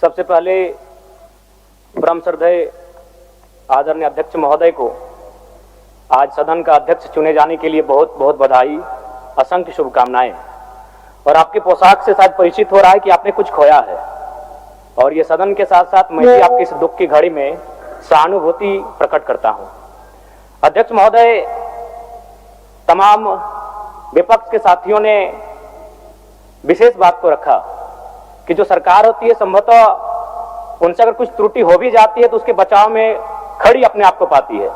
सबसे पहले परम श्रद्धेय आदरणीय अध्यक्ष महोदय को आज सदन का अध्यक्ष चुने जाने के लिए बहुत बहुत बधाई, असंख्य शुभकामनाएं। और आपकी पोशाक से शायद परिचित हो रहा है कि आपने कुछ खोया है, और ये सदन के साथ साथ मैं भी आपकी इस दुख की घड़ी में सहानुभूति प्रकट करता हूं। अध्यक्ष महोदय, तमाम विपक्ष के साथियों ने विशेष बात को रखा कि जो सरकार होती है संभवतः उनसे अगर कुछ त्रुटि हो भी जाती है तो उसके बचाव में खड़ी अपने आप को पाती है।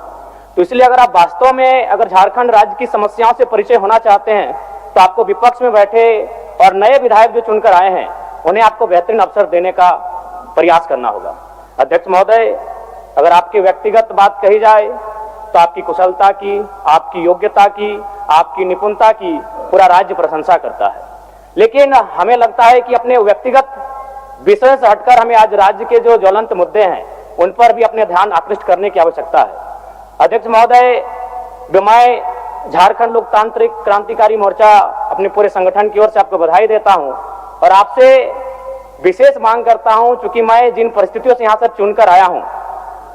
तो इसलिए अगर आप वास्तव में अगर झारखंड राज्य की समस्याओं से परिचय होना चाहते हैं तो आपको विपक्ष में बैठे और नए विधायक जो चुनकर आए हैं उन्हें आपको बेहतरीन अवसर देने का प्रयास करना होगा। अध्यक्ष महोदय, अगर आपकी व्यक्तिगत बात कही जाए तो आपकी कुशलता की, आपकी योग्यता की, आपकी निपुणता की पूरा राज्य प्रशंसा करता है, लेकिन हमें लगता है कि अपने व्यक्तिगत विषय से हटकर हमें आज राज्य के जो ज्वलंत मुद्दे हैं उन पर भी अपने ध्यान आकृष्ट करने की आवश्यकता है। अध्यक्ष महोदय, मैं झारखंड लोकतांत्रिक क्रांतिकारी मोर्चा अपने पूरे संगठन की ओर से आपको बधाई देता हूं और आपसे विशेष मांग करता हूं, चूंकि मैं जिन परिस्थितियों से यहां से चुनकर आया हूं,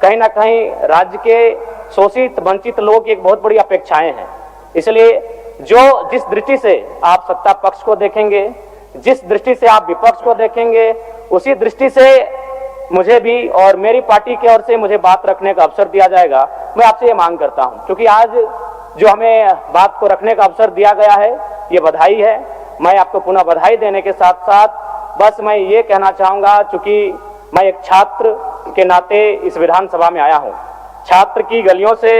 कहीं ना कहीं राज्य के शोषित वंचित लोगों की एक बहुत बड़ी अपेक्षाएं हैं। इसलिए जिस दृष्टि से आप सत्ता पक्ष को देखेंगे, जिस दृष्टि से आप विपक्ष को देखेंगे, उसी दृष्टि से मुझे भी और मेरी पार्टी की ओर से मुझे बात रखने का अवसर दिया जाएगा। मैं आपसे ये मांग करता हूं, क्योंकि आज जो हमें बात को रखने का अवसर दिया गया है ये बधाई है। मैं आपको पुनः बधाई देने के साथ साथ बस मैं ये कहना चाहूंगा, चूंकि मैं एक छात्र के नाते इस विधानसभा में आया हूं, छात्र की गलियों से,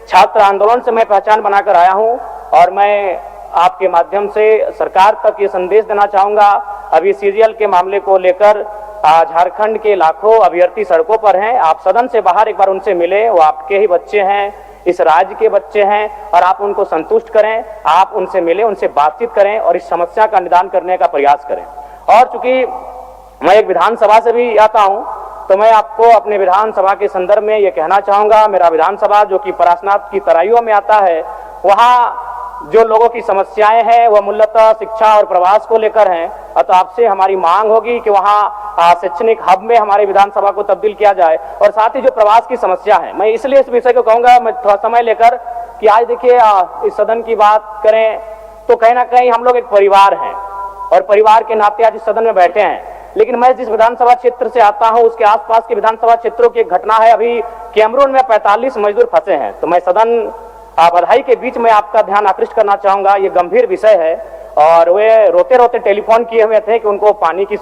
छात्र आंदोलन से मैं पहचान बनाकर आया हूं, और मैं आपके माध्यम से सरकार तक ये संदेश देना चाहूंगा। अभी सीरियल के मामले को लेकर झारखंड के लाखों अभ्यर्थी सड़कों पर हैं। आप सदन से बाहर एक बार उनसे मिले, वो आपके ही बच्चे हैं, इस राज्य के बच्चे हैं, और आप उनको संतुष्ट करें, आप उनसे मिले, उनसे बातचीत करें और इस समस्या का निदान करने का प्रयास करें। और चूंकि मैं एक विधानसभा से भी आता हूं तो मैं आपको अपने विधानसभा के संदर्भ में ये कहना चाहूंगा, मेरा विधानसभा जो कि परासनाथ की तराइयों में आता है, वहां जो लोगों की समस्याएं हैं वह मूलतः शिक्षा और प्रवास को लेकर हैं। तो आपसे हमारी मांग होगी कि वहां शैक्षणिक हब में हमारी विधानसभा को तब्दील किया जाए, और साथ ही जो प्रवास की समस्या है, मैं इसलिए इस विषय को कहूंगा, मैं थोड़ा समय लेकर कि आज देखिए इस सदन की बात करें तो कहीं ना कहीं हम लोग एक परिवार हैं और परिवार के नाते आज इस सदन में बैठे हैं। लेकिन मैं जिस विधानसभा क्षेत्र से आता हूं उसके आसपास के विधानसभा क्षेत्रों की एक घटना है, अभी कैमरून में 45 मजदूर फंसे हैं। तो मैं सदन बधाई के बीच में आपका ध्यान आकृष्ट करना चाहूंगा, ये गंभीर विषय है, और वे रोते रोते टेलीफोन किए हुए थे कि उनको पानी की,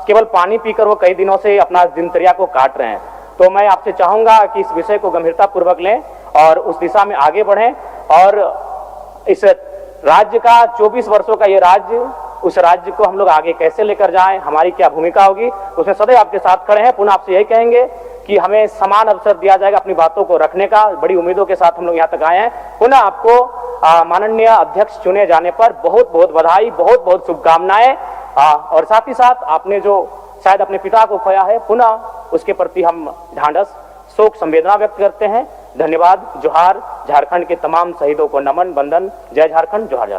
केवल पानी पीकर वो कई दिनों से अपना दिनचर्या को काट रहे हैं। तो मैं आपसे चाहूंगा कि इस विषय को गंभीरता पूर्वक लें और उस दिशा में आगे बढ़ें, और इस राज्य का 24 वर्षों का ये राज्य, उस राज्य को हम लोग आगे कैसे लेकर जाएं, हमारी क्या भूमिका होगी, उसमें सदैव आपके साथ खड़े हैं। पुनः आपसे यही कहेंगे कि हमें समान अवसर दिया जाएगा अपनी बातों को रखने का। बड़ी उम्मीदों के साथ हम लोग यहाँ तक आए हैं। पुनः आपको माननीय अध्यक्ष चुने जाने पर बहुत बहुत बधाई, बहुत बहुत शुभकामनाएं, और साथ ही साथ आपने जो शायद अपने पिता को खोया है, पुनः उसके प्रति हम ढांढस, शोक, संवेदना व्यक्त करते हैं। धन्यवाद। जोहार। झारखंड के तमाम शहीदों को नमन, वंदन। जय झारखंड, जोहार झारखंड।